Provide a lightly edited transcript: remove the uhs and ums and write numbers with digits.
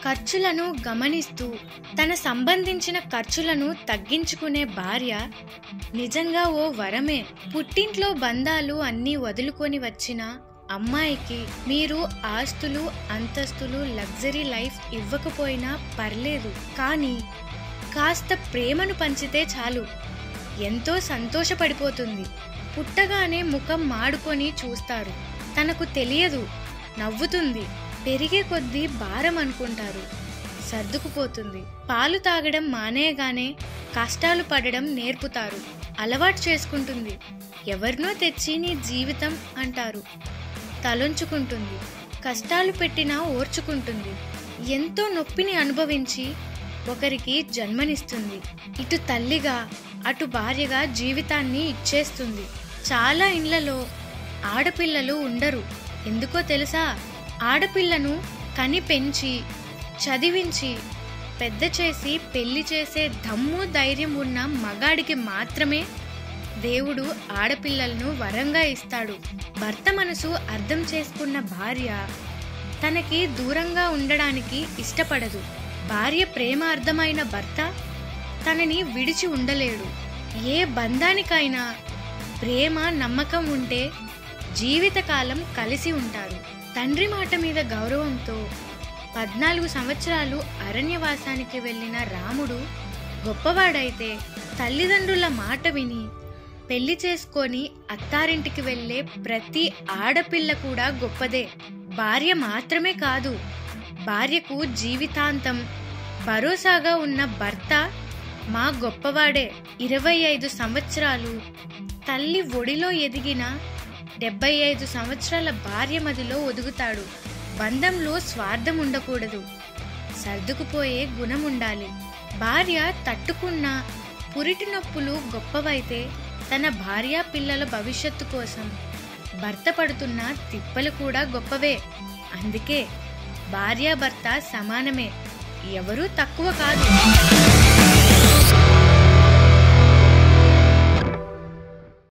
ఖర్చులను గమనిస్తూ తన సంబంధించిన ఖర్చులను తగ్గించుకునే భార్య నిజంగా ఓ వరమే. పుట్టింట్లో బంధాలు అన్నీ వదులుకొని వచ్చిన అమ్మాయికి మీరు ఆస్తులు, అంతస్తులు, లగ్జరీ లైఫ్ ఇవ్వకపోయినా పర్లేదు, కానీ కాస్త ప్రేమను పంచితే చాలు, ఎంతో సంతోషపడిపోతుంది. పుట్టగానే ముఖం మాడుకొని చూస్తారు, తనకు తెలియదు, నవ్వుతుంది. పెరిగే కొద్దీ భారం అనుకుంటారు, సర్దుకుపోతుంది. పాలు తాగడం మానేయగానే కష్టాలు పడడం నేర్పుతారు, అలవాటు చేసుకుంటుంది. ఎవరినో తెచ్చి నీ జీవితం అంటారు, తలొంచుకుంటుంది. కష్టాలు పెట్టినా ఓర్చుకుంటుంది. ఎంతో నొప్పిని అనుభవించి ఒకరికి జన్మనిస్తుంది. ఇటు తల్లిగా అటు భార్యగా జీవితాన్ని ఇచ్చేస్తుంది. చాలా ఇళ్లలో ఆడపిల్లలు ఉండరు. ఎందుకో తెలుసా? ఆడపిల్లను కని పెంచి చదివించి పెద్ద చేసి పెళ్లి చేసే దమ్ము ధైర్యం ఉన్న మగాడికి మాత్రమే దేవుడు ఆడపిల్లలను వరంగా ఇస్తాడు. భర్త మనసు అర్థం చేసుకున్న భార్య తనకి దూరంగా ఉండడానికి ఇష్టపడదు. భార్య ప్రేమ అర్థమైన భర్త తనని విడిచి ఉండలేడు. ఏ బంధానికైనా ప్రేమ, నమ్మకం ఉంటే జీవితకాలం కలిసి ఉంటారు. తండ్రి మాట మీద గౌరవంతో 14 సంవత్సరాలు అరణ్యవాసానికి వెళ్ళిన రాముడు గొప్పవాడైతే, తల్లిదండ్రుల మాట విని పెళ్లి చేసుకొని అత్తారింటికి వెళ్ళే ప్రతి ఆడపిల్ల కూడా గొప్పదే. భార్య మాత్రమే కాదు, భార్యకు జీవితాంతం భరోసాగా ఉన్న భర్త మా గొప్పవాడే. 25 సంవత్సరాలు తల్లి ఒడిలో ఎదిగిన 75 సంవత్సరాల భార్య మదిలో ఒదుగుతాడు. బంధంలో స్వార్థం ఉండకూడదు, సర్దుకుపోయే గుణం ఉండాలి. భార్య తట్టుకున్న పురిటి నొప్పులు గొప్పవైతే, తన భార్య పిల్లల భవిష్యత్తు కోసం భర్త పడుతున్న తిప్పలు కూడా గొప్పవే. అందుకే భార్యాభర్త సమానమే, ఎవరూ తక్కువ కాదు.